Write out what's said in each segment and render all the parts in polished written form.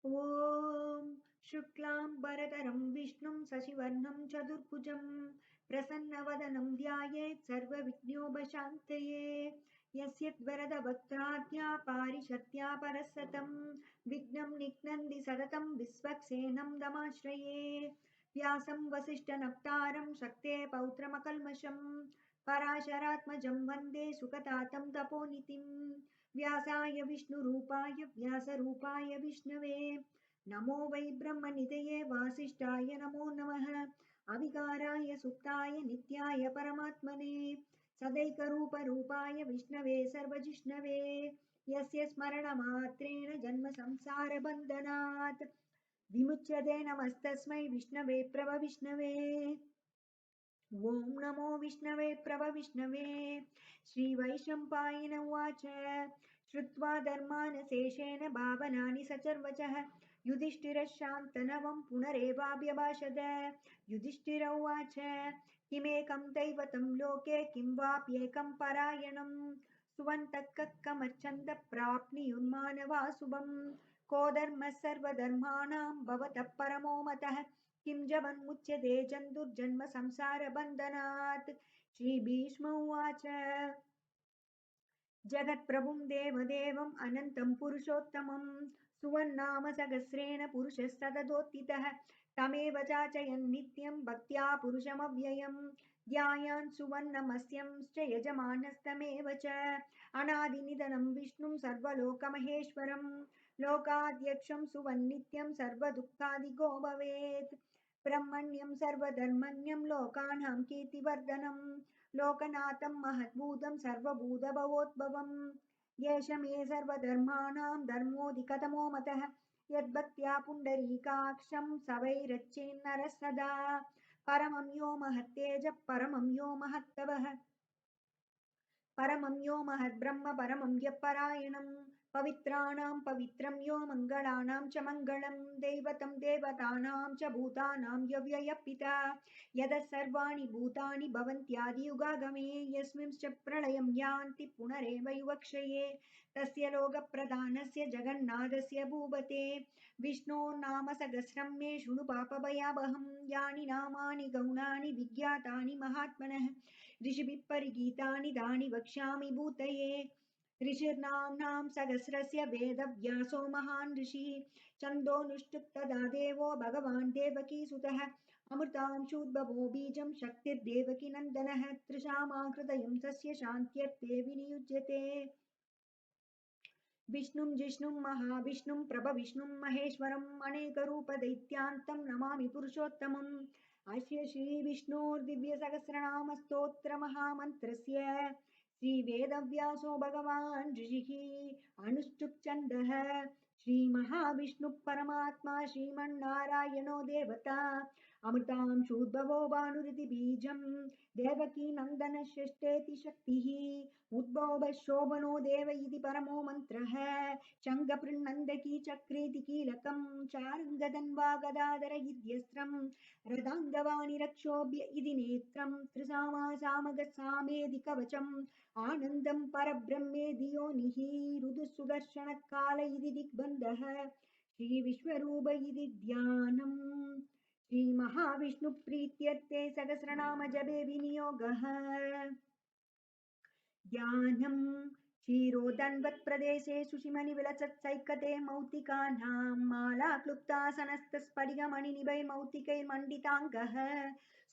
ॐ शुक्लाम्बरधरं विष्णुं शशिवर्णं चतुर्भुजं प्रसन्नवदनं ध्यायेत् सर्वविघ्नोपशान्तये। यस्य वरदवक्त्राद्या पारिषद्या परसतं विघ्नं निघ्नन्ति सततं विश्वक्सेनं दमाश्रये। व्यासं वसिष्ठनप्तारं शक्ते पौत्रमकल्मषं पराशरात्मजं वन्दे सुखतातं तपोनिधिं। व्यासाय विष्णुरूपाय व्यासरूपाय विष्णवे नमो वै ब्रह्मनिधये वासिष्ठाय नमो नमः। अविकाराय सुप्ताय नित्याय परमात्मने सदैकरूपरूपाय विष्णवे सर्वजिष्णवे यस्य स्मरणमात्रेण जन्म संसारबन्धनात् विमुच्यते। नमस्तस्मै विष्णवे प्रभविष्णवे। ॐ नमो विष्णवे प्रभविष्णवे। श्रीवैशम्पायन उवाच श्रुत्वा धर्मान् शेषेण भावनानि सचर्वचः युधिष्ठिरः शान्तनवं पुनरेवाभ्यभाषत। युधिष्ठिर उवाच किमेकं दैवतं लोके किं वाप्येकं परायणं सुवन्तः प्राप्नुयुर्मानवा शुभं को धर्मः सर्वधर्माणां भवतः परमो मतः किं जवन्मुच्यते जन्तुर्जन्म संसारबन्धनात्। श्रीभीष्म उवाच जगत्प्रभुं देवदेवम् अनन्तं पुरुषोत्तमं सुवन्नाम सहस्रेण पुरुषस्तदोत्थितः तमेव चाचयन् नित्यं भक्त्या पुरुषमव्ययम् ध्यायान् सुवर्णमस्यंश्च यजमानस्तमेव च अनादिनिधनं विष्णुं सर्वलोकमहेश्वरं लोकाध्यक्षं सुवन्नित्यं सर्वदुःखादिगो भवेत् ब्रह्मण्यं सर्वधर्मण्यं लोकानां कीर्तिवर्धनं लोकनाथं महद्भूतं सर्वभूतभवोद्भवम् येष मे सर्वधर्माणां धर्मोऽधिकतमो मतः यद्भक्त्या पुण्डरीकाक्षं सवैरच्चेन्नरः सदा परमं यो महत्तेजः परमं यो महत्तवः परमं यो महद्ब्रह्म परमं यःपरायणं पवित्राणां पवित्रं यो मङ्गलानां च मङ्गलं दैवतं देवतानां च भूतानां यव्ययः पिता यतः सर्वाणि भूतानि भवन्त्यादियुगागमे यस्मिंश्च प्रलयं यान्ति पुनरेव युवक्षये तस्य लोकप्रधानस्य जगन्नाथस्य भूपते विष्णोर्नाम सहस्रं मे शृणु पापभयावहं यानि नामानि गौणानि विज्ञातानि महात्मनः ऋषिभिः परिगीतानि तानि वक्ष्यामि भूतये ऋषिर्नाम्नां सहस्रस्य वेदव्यासो महान् ऋषिः छन्दोनुष्टुप् तदा देवो भगवान् देवकीसुतः अमृतांशूद्भवो बीजं शक्तिर्देवकी नन्दनः तृषामाकृतयं तस्य शान्त्यर्थे विनियुज्यते विष्णुं जिष्णुं महाविष्णुं प्रभविष्णुं महेश्वरम् अनेकरूपदैत्यान्तं नमामि पुरुषोत्तमम् अस्य श्रीविष्णोर्दिव्यसहस्रनामस्तोत्रमहामन्त्रस्य श्रीवेदव्यासो भगवान् ऋषिः अनुष्टुप् छन्दः श्रीमहाविष्णुः परमात्मा श्रीमन्नारायणो देवता अमृतांशूद्भवो भानुरिति बीजं देवकी नन्दनः षष्ठेति शक्तिः उद्भवः शोभनो देव इति परमो मन्त्रः शङ्खपृन्नन्दकी चक्रेति कीलकं चारङ्गधन्वा गदाधर इत्यस्त्रं रदाङ्गवाणि रक्षोभ्य इति नेत्रं त्रिसामासामगसामेति कवचम् आनन्दं परब्रह्मेति योनिः ऋतुसुदर्शनकाल इति दिग्बन्धः श्रीविश्वरूप इति ध्यानम् श्रीमहाविष्णुप्रीत्यर्थे सहस्रनाम जपे विनियोगः ध्यानम् क्षीरोदन्वत्प्रदेशे सुषिमणिविलसत्सैकते मौक्तिकानां माला क्लुप्तासनस्तस्फटिकमणिनिभैर्मौक्तिकैर्मण्डिताङ्गः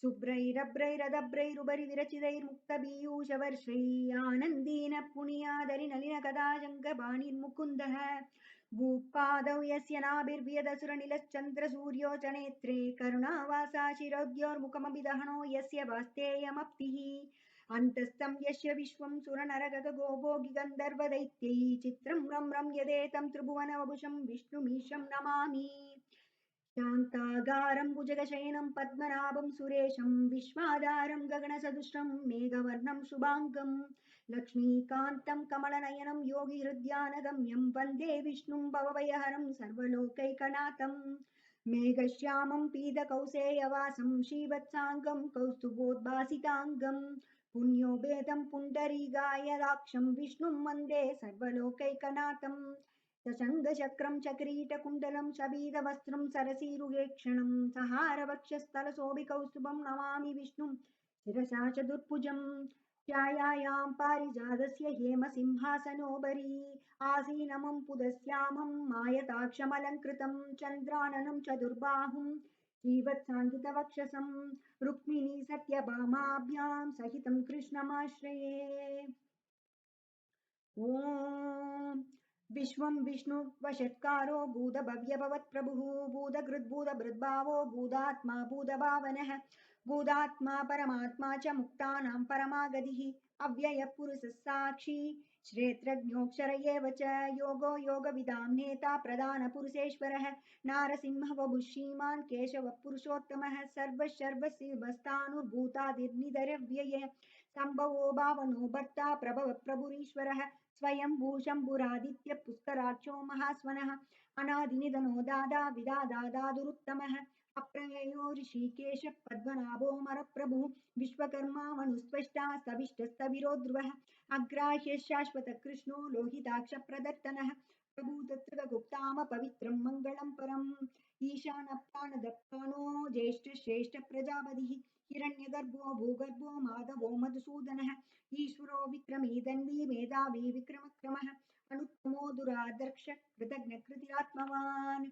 शुभ्रैरभ्रैरदभ्रैरुपरिविरचितैर्मुक्तपीयूषवर्षैः आनन्दीन पुनीयादरिनलिनगदाजङ्गबाणिर्मुकुन्दः भूपादौ यस्य नाभिर्व्यदसुरनिलश्चन्द्रसूर्यो च नेत्रे करुणावासा शिरोद्योर्मुखमपि दहनो यस्य वास्तेयमप्तिः अन्तस्थं यस्य विश्वं सुरनरगगोभोगि गन्धर्वदैत्यैः चित्रं रम्रं यदेतं त्रिभुवनवपुषं विष्णुमीशं नमामि शान्तागारं भुजगशयनं पद्मनाभं सुरेशं विश्वाधारं गगनसदृशं मेघवर्णं शुभाङ्गं लक्ष्मीकान्तं कमलनयनं योगिहृद्यानगम्यं वन्दे विष्णुं भवभयहरं सर्वलोकैकनाथं मेघश्यामं पीतकौसेयवासं श्रीवत्साङ्गं कौस्तुभोद्भासिताङ्गं पुण्यो भेदं पुण्डरीकायदाक्षं विष्णुं वन्दे सर्वलोकैकनाथम् सशङ्गचक्रं चक्रीटकुण्डलं शबीदवस्त्रं सरसीरुहेक्षणं सहारवक्षस्थलशोभिकौस्तुभं नमामि विष्णुं शिरसा चतुर्भुजं ध्यायायां पारिजातस्य हेमसिंहासनोपरि आसीनमं पुदस्यामं मायताक्षमलङ्कृतं चन्द्राननं चतुर्बाहुं श्रीवत्साङ्कितवक्षसं रुक्मिणी सत्यभामाभ्यां सहितं कृष्णमाश्रये। ॐ विश्वं विष्णुवषट्कारो भूतभव्यभवत्प्रभुः भूतकृद्भूतभृद्भावो भूतात्मा भूतभावनः भूतात्मा परमात्मा च मुक्तानां परमागतिः अव्ययपुरुषः साक्षी श्रेत्रज्ञोऽक्षर एव च योगो योगविदां नेता प्रधानपुरुषेश्वरः नारसिंहवपुः श्रीमान् केशवः पुरुषोत्तमः सर्वशर्वसिद्धस्तानुर्भूतादिर्निधरव्यये सम्भवो भावनो भर्ता प्रभव प्रभुरीश्वरः स्वयंभू शम्भुरादित्य पुष्कराक्षो महास्वनः अनादिनिधनो दादा विदादादादुरुत्तमः अप्रमेयो ऋषिकेश पद्मनाभो मरप्रभुः विश्वकर्मा मनुस्पष्टा स्तविष्टस्तविरो ध्रुवः अग्राह्य शाश्वत कृष्णो लोहिताक्ष प्रदत्तनः प्रभूतत्रिगुप्ताम पवित्रं मङ्गलं परम् ईशानप्राणदप्तानो ज्येष्ठ प्रजापतिः हिरण्यगर्भो भूगर्भो माधवो मधुसूदनः ईश्वरो विक्रमी धन्वी मेधावी विक्रमक्रमः अनुत्तमो दुरादर्श कृतज्ञकृतिरात्मवान्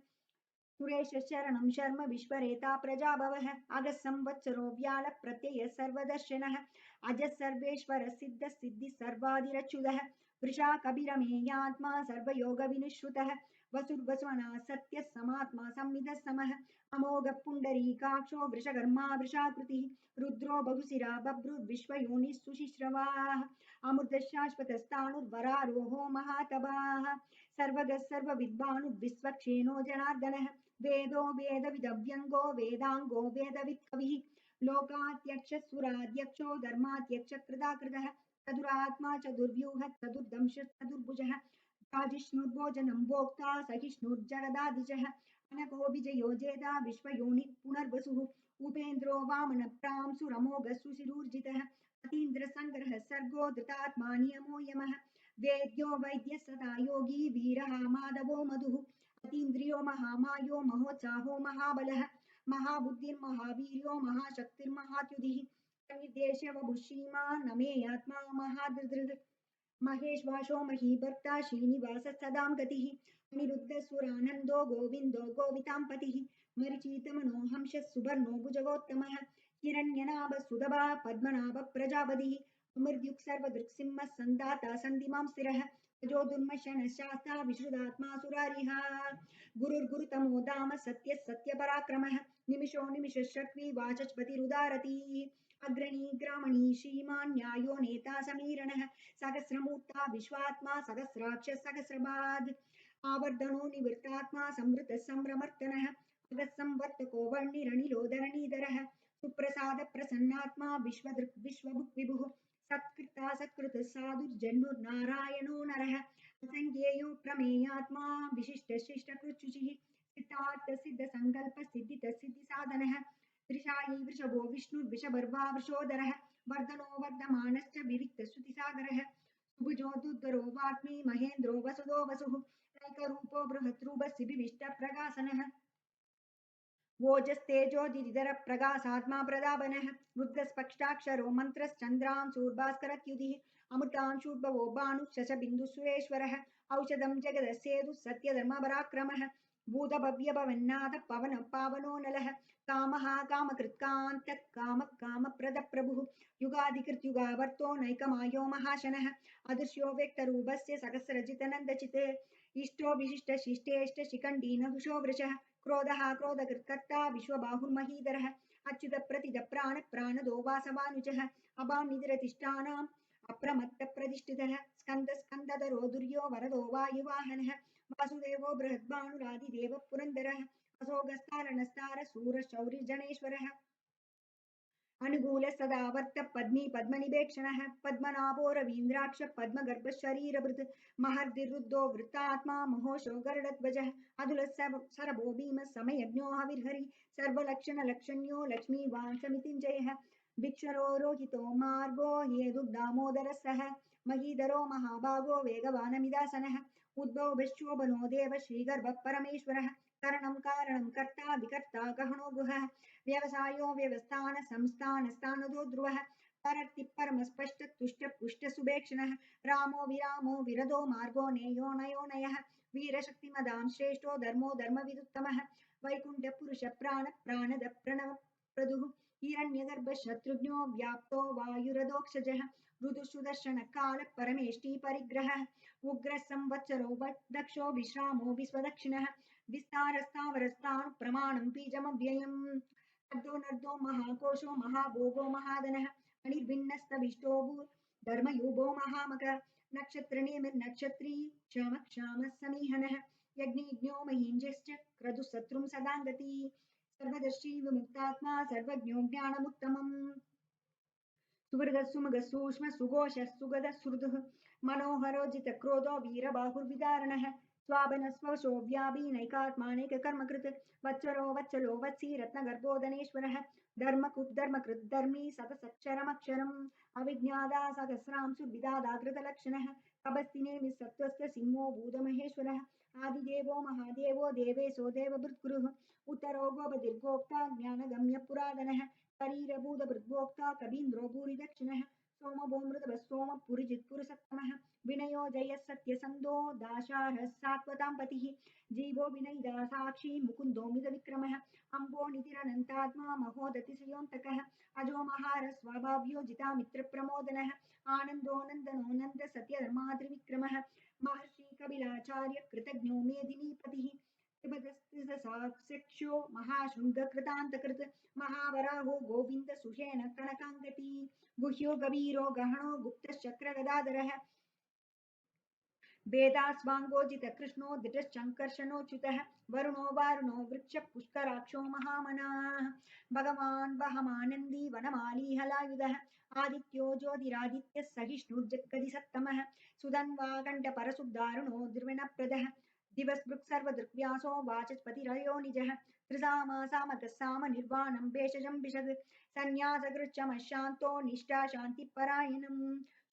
सुरेश शरणं शर्म विश्वरेता प्रजाभवः अगः संवत्सरो व्याल प्रत्यय सर्वदर्शनः अजः सर्वेश्वर सिद्ध सिद्धि सर्वादिरच्युतः वृषा कबिरमेयात्मा सर्वयोगविनिश्रुतः वसुर्वसुमना सत्यः समात्मा संविदः समः अमोघः पुण्डरीकाक्षो वृषकर्मा वृषाकृतिः रुद्रो बहुशिरा बभ्रुर्विश्वयोनिः सुशिश्रवाः अमृतशाश्वतस्ताणुर्वरारोहो महातपाः सर्वगः सर्वविद्वानुर्विश्वक्षेणो जनार्दनः वेदो वेदविदव्यङ्गो वेदाङ्गो वेदवित्कविः लोकाध्यक्षः धर्माध्यक्ष कृताकृतः चतुरात्मा चतुर्व्यूह चतुर्दंश चतुर्भुजः राजिष्णुर्भोजनं भोक्ता सहिष्णुर्जगदादिशः अनको विजयो जेता विश्वयोनिः पुनर्वसुः उपेन्द्रो वामनप्रांसुरमोघः सुशिरूर्जितः अतीन्द्रसङ्ग्रहः सर्गो धृतात्मा नियमो यमः वेद्यो वैद्यः सदा योगी वीरः माधवो मधुः अतीन्द्रियो महामायो महोत्साहो महाबलः महाबुद्धिर्महावीर्यो महाशक्तिर्महात्युतिः निर्देशवभुः नमेयात्मा महादृदृ महेश्वासो महीभर्ता श्रीनिवास सदां गतिः अनिरुद्धसुरानन्दो गोविन्दो गोविताम्पतिः मरिचीतमनोहंसः सुवर्णो भुजगोत्तमः हिरण्यनाभ सुदभा पद्मनाभ प्रजापतिः अमृद्युक् सर्वदृक्सिंहः सन्दाता सन्धिमां स्थिरः अजो दुर्मशनः शास्ता विश्रुतात्मा सुरारिः गुरुर्गुरुतमो धाम सत्यः सत्यपराक्रमः निमिषो निमिषशक्ति वाचस्पतिरुदारतीः अग्रणी ग्रामणी श्रीमान् न्यायो नेता समीरणः सहस्रमूर्ता विश्वात्मा सहस्राक्ष सहस्रपाद आवर्धनो निवृत्तात्मा संवृत संभ्रमर्तनः अगस्संवर्तको वर्णिरनिलोधरणीधरः सुप्रसाद प्रसन्नात्मा विश्वदृक् विश्वभुक् विभुः सत्कृता सत्कृत साधुर्जन्नुर्नारायणो नरः असङ्ख्येयो प्रमेयात्मा विशिष्ट शिष्टकृच्छुचिः सिद्धार्थ सिद्ध संकल्प सिद्धित सिद्धि साधनः वृषायी वृषभो विष्णुर्विषभर्वा वृषोदरः वर्धनो वर्धमानश्च विविक्तश्रुतिसागरः सुभुजो दुद्धरो वाग्मी महेन्द्रो वसुदो वसुः एकरूपो बृहद्रूपसिबिविष्टप्रकाशनः ओजस्तेजोदिधर प्रगासात्मा प्रदापनः रुद्रस्पष्टाक्षरो मन्त्रश्चन्द्रां शूर्भास्करत्युतिः अमृतांशूर्भवो भानुः शशबिन्दुसुरेश्वरः औषधं जगदस्येतुः सत्यधर्मपराक्रमः भूतभव्यभवन्नाथ पवन पावनो नलः कामः कामकृत्कान्तः कामः कामप्रदप्रभुः युगाधिकृत्युगावर्तो नैकमायो महाशनः अदृश्यो व्यक्तरूपस्य सहस्रजितनन्दचित् इष्टो विशिष्टशिष्टेष्ट शिखण्डी नहुषो वृषः क्रोधः क्रोधकृत्कर्ता विश्वबाहुर्महीधरः अच्युत प्रतिद प्राण प्राणदो वासवानुजः अभानिधिरतिष्ठानाम् अप्रमत्तप्रतिष्ठितः स्कन्द स्कन्दधरो दुर्यो वरदो वायुवाहनः वासुदेवो बृहद्भानुरादिदेवः पुरन्दरः असोगस्तारणस्तार शूरशौरिजनेश्वरः अनुकूल सदा वर्त पद्मी पद्मनिवेक्षणः पद्मनाभो रवीन्द्राक्ष पद्मगर्भशरीरभृत् महर्दिरुद्धो वृत्तात्मा महोशो गरुडध्वजः अतुलः सरभो भीमः समयज्ञो हविर्हरि सर्वलक्षणलक्षण्यो लक्ष्मीवान् समितिञ्जयः भिक्षरो रोहितो मार्गो हेतुर्दामोदरः सः महीधरो महाभागो वेगवानमिदासनः उद्भवश्चोबनो देव श्रीगर्भः परमेश्वरः करणं कारणं कर्ता विकर्ता गहनो गुहः व्यवसायो व्यवस्थान संस्थानस्थानदो ध्रुवः परर्ति परमस्पष्ट तुष्ट पुष्ट सुभेक्षणः रामो विरामो विरदो मार्गो नेयो नयो नयः वीरशक्तिमदां श्रेष्ठो धर्मो धर्मविदुत्तमः वैकुण्ठ पुरुष प्राण प्राणद प्रणव प्रदुः हिरण्यगर्भ शत्रुघ्नो व्याप्तो वायुरदोक्षजः ऋतुसुदर्शन काल परमेष्टि परिग्रहः उग्र संवत्सरो दक्षो विश्रामो विश्वदक्षिणः विस्तारस्तावरस्तानु प्रमाणं बीजमव्ययम् अर्धो नर्धो महाकोशो महाभोगो महाधनः अनिर्भिन्नस्तविष्टो धर्मयुगो महामक नक्षत्रनेमिर्नक्षत्री क्षाम क्षाम समीहनः यज्ञिज्ञो महीञ्जश्च क्रतुशत्रुं सदाङ्गति सर्वदर्शी विमुक्तात्मा सर्वज्ञो ज्ञानमुत्तमम् सुहृदः सुमुखः सूक्ष्म सुघोषः सुगदः सुहृदः मनोहरो जितक्रोधो वीरबाहुर्विदारणः स्वाभनस्वशो व्यापीनैकात्मानैककर्मकृत् वत्सरो वत्सलो वत्सी रत्नगर्भोदनेश्वरः धर्मकृत् धर्मी सतसक्षरमक्षरम् अविज्ञादा सहस्रांशुर्विदादाकृतलक्षणः कबस्तिनेमि सत्त्वस्य सिंहो भूतमहेश्वरः आदिदेवो महादेवो देवेशो देवभृत्कुरुः उत्तरो गोपतिर्गोप्ता ज्ञानगम्य पुरातनः शरीरभूतभृद्भोक्ता कबीन्द्रो भूरि दक्षिणः सोमभो सोम पुरिजित्पुरुषत्तमः विनयो जयः सत्यसन्धो दाशारः सात्वतां पतिः जीवो विनयिदा साक्षी मुकुन्दो मिदविक्रमः अम्बो निधिरनन्तात्मा महोदतिशयोऽन्तकः अजो महारः स्वाभाव्यो जितामित्रप्रमोदनः आनन्दो नन्दनो नन्द सत्यधर्माद्रिविक्रमः महर्षि कपिलाचार्य कृतज्ञो मेदिनीपतिः त्रिपदस्तिससाक्षो महाशृङ्गकृतान्तकृत् महावराहो गोविन्द सुषेण कनकाङ्गती गुह्यो गभीरो गहनो गुप्तश्चक्रगदाधरः वेदास्वाङ्गोजित कृष्णो दिटश्चङ्कर्षणोच्युतः वरुणो वारुणो वृक्ष पुष्कराक्षो महामनाः भगवान् वहमानन्दी वनमाली हलायुधः आदित्यो ज्योतिरादित्यः सहिष्णुर्जगदिसत्तमः सुधन्वाकण्ठपरशुद्धारुणो द्रविणप्रदः दिवस्पृक् सर्वदृग्व्यासो वाचस्पतिरयो निजः त्रिसामासामतः साम निर्वाणं भेषजं विशद् सन्न्यासकृच्छमशान्तो निष्ठा शान्तिपरायणम्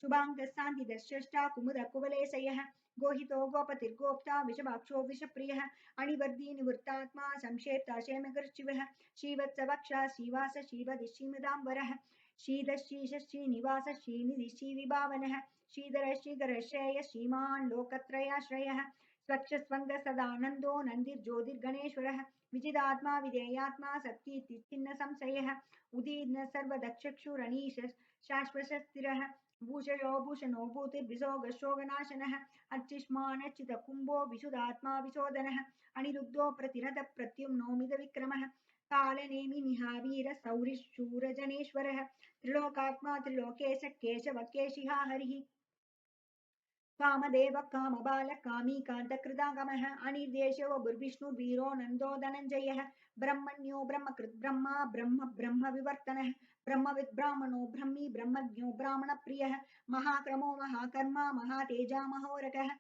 शुभाङ्गः शान्तिदश्रेष्ठा कुमुदः कुवलेशयः गोहितो गोपतिर्गोप्ता विषभाक्षो विषप्रियः अणिवर्धी निवृत्तात्मा संक्षेप्ता क्षेमकृच्छिवः श्रीवत्सवक्षा श्रीवास श्रीवदिश्रीमदाम्बरः श्रीदश्रीश श्रीनिवास श्रीनिधि श्रीविभावनः श्रीधर श्रीधर श्रेय श्रीमान् लोकत्रयाश्रयः स्वच्छस्वङ्ग सदानन्दो नन्दिर्ज्योतिर्गणेश्वरः विजिदात्मा विधेयात्मा सत्कीर्तिच्छिन्न संशयः उदीर्न सर्वदक्षक्षुरणीश शाश्वतस्थिरः भूषयो भूषणो भूतिर्विशोगशोगनाशनः अर्चिष्मानच्युत कुम्भो विशुदात्मा विशोदनः अनिरुद्धो प्रतिरथ प्रत्युम्नो मिदविक्रमः कालनेमि निहावीर सौरिशूरजनेश्वरः त्रिलोकात्मा त्रिलोकेश केशव केशिहा हरिः कामदेव कामबाल कामीकान्तकृतागमः अनिर्देशो गुर्विष्णुर्वीरो नन्दो धनञ्जयः ब्रह्मण्यो ब्रह्मकृत् ब्रह्मा ब्रह्म ब्रह्म विवर्तनः ब्रह्मविद् ब्राह्मणो ब्रह्मी ब्रह्मज्ञो ब्राह्मणप्रियः महाक्रमो महाकर्मा महातेजा महोरगः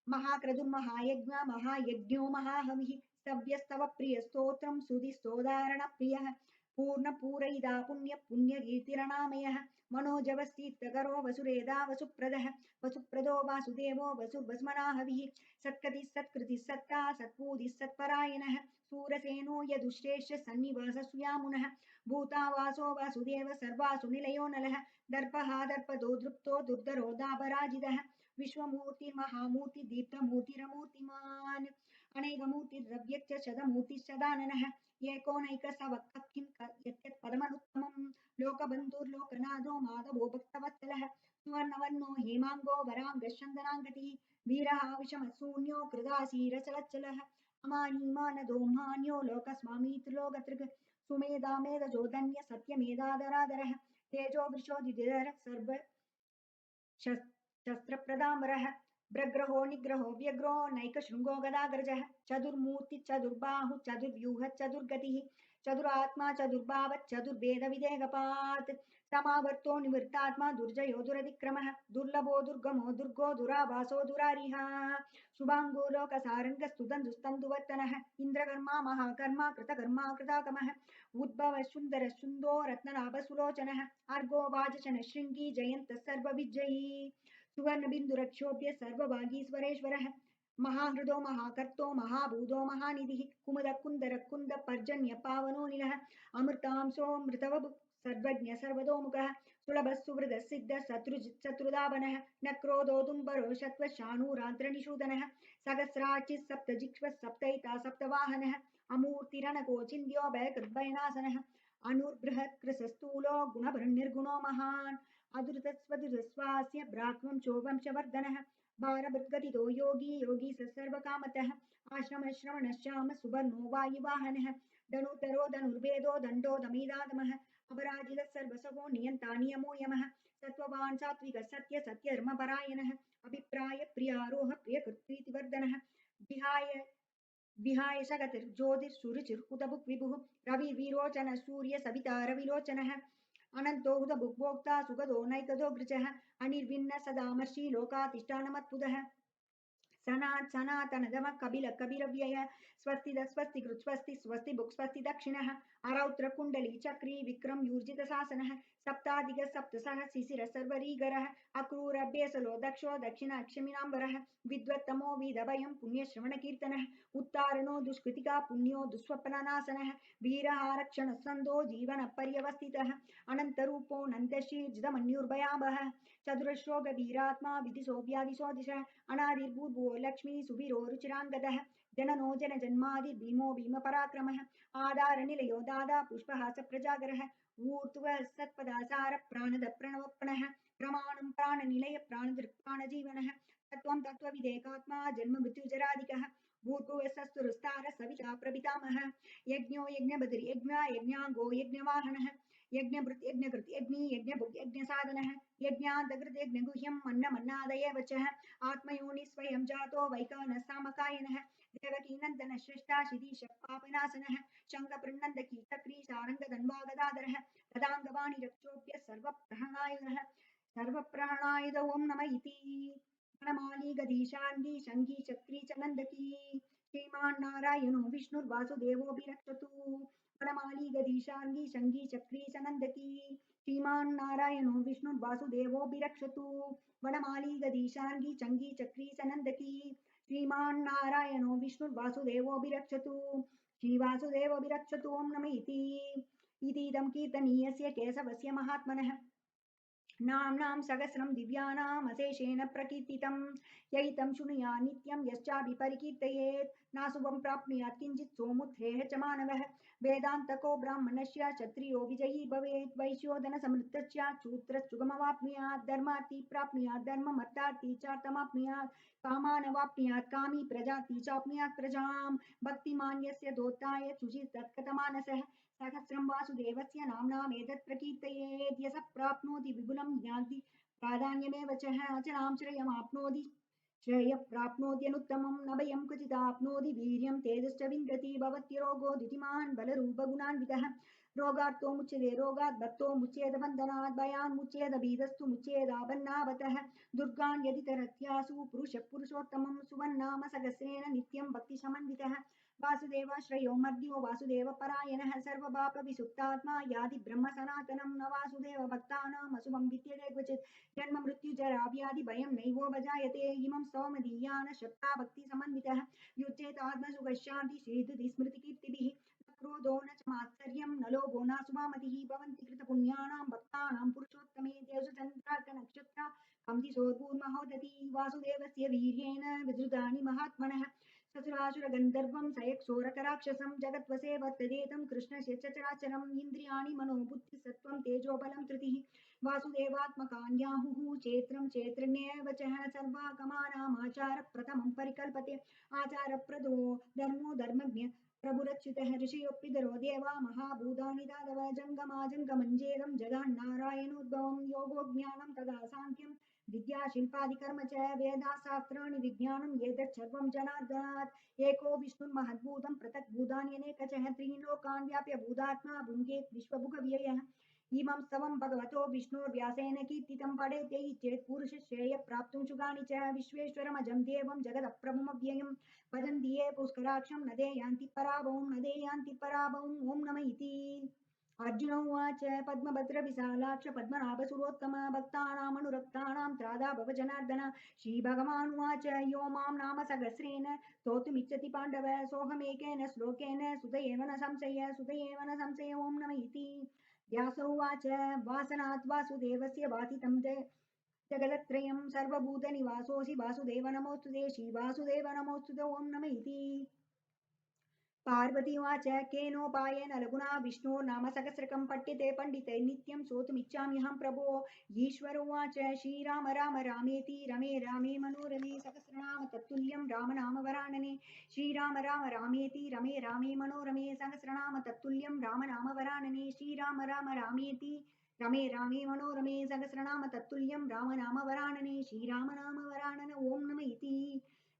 महाक्रतुर्महायज्ञ महायज्ञो महाहविः स्तव्यस्तव प्रियस्तोत्रं सुधिस्तोदारणप्रियः पूर्णपूरयिता पुण्यकीर्तिरणामयः मनोजवस्तीर्थकरो वसुरेदा वसुप्रदः वसुप्रदो वासुदेवो वसुर्वस्मनाहविः सत्कतिः सत्कृतिः सत्ता सत्पूतिः सत्परायणः सूरसेनो यदुश्रेष्ठ सन्निवास सुयामुनः भूतावासो वासुदेव सर्वासु निलयो नलः दर्पः दर्पदो दृप्तो दुर्धरो दाबराजितः विश्वमूर्तिर्महामूर्ति दीप्तमूर्तिरमूर्तिमान् अनेकमूर्तिरव्यक्त शतमूर्तिश्चदाननः एकोनैकसवक् किं यत् पदमनुत्तमम् लोकबन्धुर्लोकनाथो माधवो भक्तवत्सलः सुवर्णवर्णो हेमाङ्गो वराङ्गश्चन्दनाङ्गतिः वीरः विषमशून्यो कृदासीरचलच्चलः अमानीमानदो मान्यो लोकस्वामी त्रिलोकतृक् सुमेधा मेधजो धन्य सत्यमेधाधराधरः तेजो वृषोदिधर सर्व शस्त्रप्रदामरः भ्रग्रहो निग्रहो व्यग्रो नैकशृङ्गो गदाग्रजः चतुर्मूर्ति चतुर्बाहु चतुर्व्यूह चतुर्गतिः चतुरात्मा चतुर्भावत् चतुर्भेदविदेहपात् समावर्तो निवृत्तात्मा दुर्जयो दुरतिक्रमः दुर्लभो दुर्गमो दुर्गो दुराभासो दुरारिः शुभाङ्गो लोकसारङ्गस्तुतन्दुस्तन्दुवर्तनः इन्द्रकर्मा महाकर्मा कृतकर्मा कृताकमः उद्भव सुन्दर सुन्दो रत्ननाभ सुलोचनः अर्गो वाजशन शृङ्गी जयन्तः सर्वविजयी सुवर्णबिन्दुरक्षोभ्य सर्वभागीश्वरेश्वरः महाहृदो महाकर्तो महाभूतो महानिधिः कुमुद पर्जन्य पावनो निलः अमृतांशोऽमृतवभु सर्वज्ञ सर्वतोमुखः सुलभः सुहृदः सिद्धः शत्रुजित् शत्रुधावनः न क्रोधो दुम्बरो शत्वशाणूराद्रनिषूदनः सहस्राचिः सप्तजिह्वः सप्तैता सप्तवाहनः अमूर्तिरणकोचिन्त्यो भयकृद्भयनाशनः अनुर्बृहत् कृशस्थूलो गुणभृन्निर्गुणो महान् अदृतस्वदृतस्वास्य ब्राह्मं चोवंशवर्धनः भारभृद्गदितो योगी योगी स सर्वकामतः आश्रमश्रवणश्याम सुवर्णो वायुवाहनः धनुतरो धनुर्वेदो दण्डो दमिदादमः अपराजितः सर्वसवो नियन्ता नियमो यमः सत्त्ववान् सात्विकः सत्य सत्यधर्मपरायणः अभिप्राय प्रियारोह प्रियकृत्प्रीतिवर्धनः विहाय विहाय सगतिर्ज्योतिर्सुरुचिर्हुतभुक् विभुः रविर्विरोचन सूर्य सविता रविलोचनः अनन्तो हुतभुग्भोक्ता सुगतो नैकतो गृचः अनिर्विण्ण सदामर्षि लोकातिष्ठानमत्पुदः सनातनदम कपिल कपिरव्यय स्वस्ति स्वस्ति कृत् स्वस्ति स्वस्ति भुक् स्वस्ति दक्षिणः अरौत्र कुण्डली चक्री विक्रम यूर्जित शासनः सप्ताधिक सप्तसः शिशिर सर्वरीगरः अक्रूरभ्यसलो दक्षो दक्षिणाक्षमिनाम्बरः विद्वत्तमो विदभयं पुण्यश्रवण कीर्तनः उत्तारणो दुष्कृतिका पुण्यो दुःस्वप्ननाशनः वीरहारक्षण सन्दो जीवन पर्यवस्थितः अनन्तरूपो नन्दशीर्जितमन्युर्भयावहः चतुरश्रो गभीरात्मा विदिशो व्यादिशो दिशः अनादिर्भूर्भुवो लक्ष्मी सुवीरो रुचिराङ्गदः जननो जनजन्मादिर्भीमो भीमपराक्रमः आधारनिलयो दादा पुष्पहास प्रजागरः ऊर्ध्वः सत्पदासार प्राणद प्रणवप्रणः प्रमाणं प्राणनिलय प्राणदृक्प्राणजीवनः तत्त्वं तत्त्वविदेकात्मा जन्म मृत्युजरादिकः भूर्भुवस्सस्तुरुस्तार सविता प्रपितामहः यज्ञो यज्ञबद्रिर्यज्ञ यज्ञाङ्गो यज्ञवाहनः यज्ञभृत् यज्ञकृत् यज्ञी यज्ञभुक् यज्ञसाधनः यज्ञान्तकृत् यज्ञगुह्यम् अन्नमन्नादयेव च आत्मयोनि स्वयं जातो वैकानः सामकायनः देवकीनन्दनः श्रेष्ठा शिरीषः पापनाशनः शङ्खपृन्नन्दकी चक्री सारङ्गधन्वा गदाधरः तदाङ्गवाणि रक्षोभ्यः सर्वप्रहणायुध ॐ नम इति वनमाली गदीशाङ्गी शङ्गी चक्री च नन्दकी श्रीमान् नारायणो विष्णुर्वासुदेवोऽभिरक्षतु वनमाली गदीशाङ्गी शङ्गी चक्री च नन्दकी श्रीमान् नारायणो विष्णुर्वासुदेवोऽभिरक्षतु वनमाली गदीशाङ्गी चङ्गी चक्री च नन्दकी श्रीमान् नारायणो विष्णुर्वासुदेवोऽभिरक्षतु श्रीवासुदेवोऽभिरक्षतु ॐ नम इतीदं कीर्तनीयस्य केशवस्य महात्मनः नाम्नां सहस्रं दिव्यानाम् अशेषेण प्रकीर्तितं यैतं शृणुयात् नित्यं यश्चाभिपरिकीर्तयेत् नाशुभं प्राप्नुयात् किञ्चित् सोमुत्थेः च मानवः वेदान्तको ब्राह्मणस्य क्षत्रियो विजयी भवेत् वैश्योधनसमृद्धस्य शूद्रश्चुगमवाप्नुयात् धर्मार्थी प्राप्नुयात् धर्ममर्थार्थी चार्थमाप्नुयात् कामानवाप्नुयात् कामी प्रजाति चाप्नुयात् प्रजां भक्तिमान् यस्य दोत्ताय शुचिस्तत्कथमानसः सहस्रं वासुदेवस्य नाम्नामेतत् प्रकीर्तयेत् यः प्राप्नोति विपुलं ज्ञाति प्राधान्यमेव च अचलां श्रेयमाप्नोति श्रेयः प्राप्नोत्यनुत्तमं न भयं क्वचिदाप्नोति वीर्यं तेजश्च विन्दति भवत्यरोगो द्युतिमान् बलरूपगुणान्वितः रोगार्तो मुच्यते रोगात् भक्तो मुच्येत बन्धनात् भयान् मुच्येत भीतस्तु मुच्येदापन्नावतः दुर्गान् यदि तरत्यासु पुरुषः पुरुषोत्तमं सुवन्नाम सहस्रेण नित्यं भक्तिसमन्वितः वासुदेवाश्रयो मर्द्यो वासुदेवपरायणः सर्वपापविसुप्तात्मा याति ब्रह्म सनातनं न वासुदेव भक्तानाम् अशुभं विद्यते क्वचित् जन्म मृत्युजरा व्याधि भयं नैवोपजायते इमं स्तवमदीयान् शक्ता भक्तिसमन्वितः युज्येतात्मसुखशान्ति श्रीधृतिस्मृतिकीर्तिभिः न क्रोधो न च मात्सर्यं न लोभो न सुमामतिः भवन्ति कृतपुण्यानां भक्तानां पुरुषोत्तमे तेषु चन्द्रार्कनक्षत्रा कम्दिशोर्भूर्महोदति वासुदेवस्य वीर्येण विधृतानि महात्मनः ससुरासुरगन्धर्वं सयक्षोरकराक्षसं जगद्वसे वर्तदेतं कृष्णस्य चराचरम् इन्द्रियाणि मनोबुद्धिसत्त्वं तेजोबलं धृतिः वासुदेवात्मकान्याहुः चेत्रं चेत्रण्येव च सर्वागमानामाचारप्रथमं परिकल्पते आचारप्रदो धर्मो धर्मज्ञ प्रभुरच्युतः ऋषयोऽप्यधरो देवा महाभूतानि दादव जङ्गमाजङ्गमञ्जेदं जगान्नारायणोद्भवं योगो ज्ञानं तदा साङ्ख्यं विद्याशिल्पादिकर्म च वेदाशास्त्राणि विज्ञानम् एतत् जनार्दनात् एको विष्णुर्महद्भूतं पृथग्भूतान्यनेकचः त्रीन् लोकान् व्याप्य भूतात्मा भुङ्क्तेत् विश्वभुगव्ययः इमं स्तवं भगवतो विष्णुर्व्यासेन कीर्तितं पठेत् चेत् पुरुषश्रेयः प्राप्तुं शुगानि च विश्वेश्वरमजं देवं जगदप्रभुमव्ययं वदन्ति ये पुष्कराक्षं न ते यान्ति पराभवं ॐ नम इति अर्जुन उवाच पद्मभद्रविशालाक्ष पद्मनाभसुरोत्तम भक्तानामनुरक्तानां त्रादा भव जनार्दन। श्रीभगवानुवाच यो मां नाम सहस्रेण स्तोतुमिच्छति पाण्डव सोऽहमेकेन श्लोकेन सुत एव न संशय ॐ नम इति। व्यास उवाच वासनात् वासुदेवस्य वासितं जगदत्रयं सर्वभूतनिवासोऽसि वासुदेव नमोऽस्तुते श्रीवासुदेव नमोऽस्तुते ॐ नम इति। पार्वती उवाच केनोपायेन लघुना विष्णो नाम सहस्रकं पठ्यते पंडितैः नित्यं श्रोतुमिच्छाम्यहं प्रभो। ईश्वर उवाच श्रीराम राम रामेति रमे रामे मनोरमे सहस्रनाम तत्तुल्यं राम नाम वरानने। श्रीराम राम रामेति रमे रामे मनोरमे सहस्रनाम तत्तुल्यं राम नाम वरानने। श्रीराम राम रामेति रमे रामे मनोरमे सहस्रनाम तत्तुल्यं राम नाम वरानने। श्रीराम नाम वरानन ओम नम इति।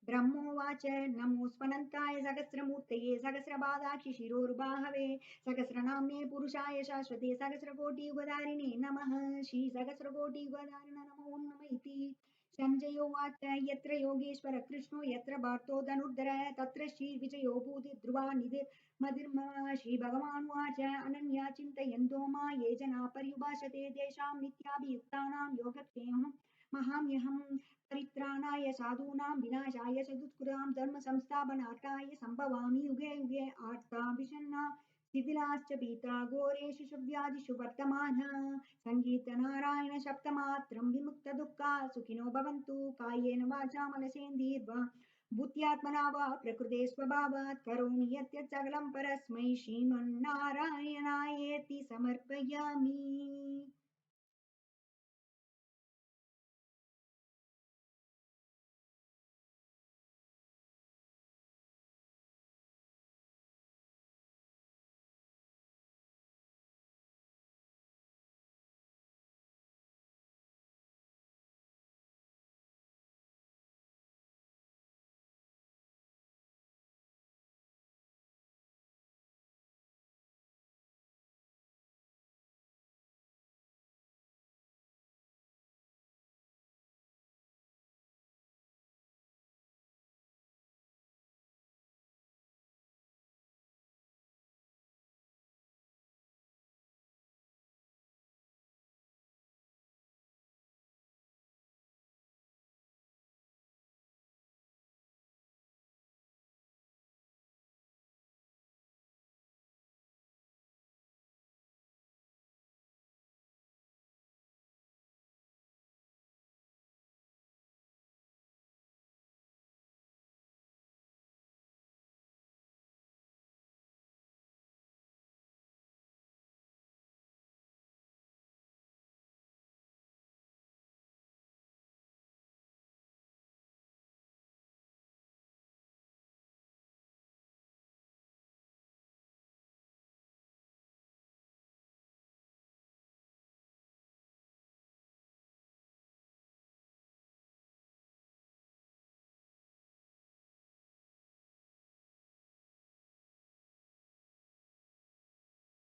ब्रह्मोवाच नमोऽस्मन्ताय सहस्रमूर्तये सहस्रपादाक्षि शिरोर्बाहवे सहस्रनाम्ने पुरुषाय शाश्वते सहस्रकोटियुगधारिणे नमः। श्रीसहस्रकोटियुगधारिण नमो नम इति। सञ्जय उवाच यत्र योगेश्वर कृष्णो यत्र पार्थो धनुर्धरः तत्र श्रीविजयो भूतिर्ध्रुवा निधिर्मतिर्मम। श्रीभगवानुवाच अनन्या चिन्तयन्तो मा ये जना पर्युपासते तेषां नित्याभियुक्तानां योगक्षेमं महाम्यहम्। परित्राणाय साधूनां विनाशाय च दुष्कृतां धर्म संस्थापनार्थाय संभवामि युगे युगे। आर्ता शिथिलाश्च पीता घोरेषु शुव्यादिषु वर्तमानः सङ्गीतनारायण सप्तमात्रं विमुक्तदुःखा सुखिनो भवन्तु कायेन वाचा मनसेन्द्रियैर्वा बुद्ध्यात्मना वा प्रकृते स्वभावात् करोमि यत् सकलं परस्मै श्रीमन्नारायणायेति समर्पयामि।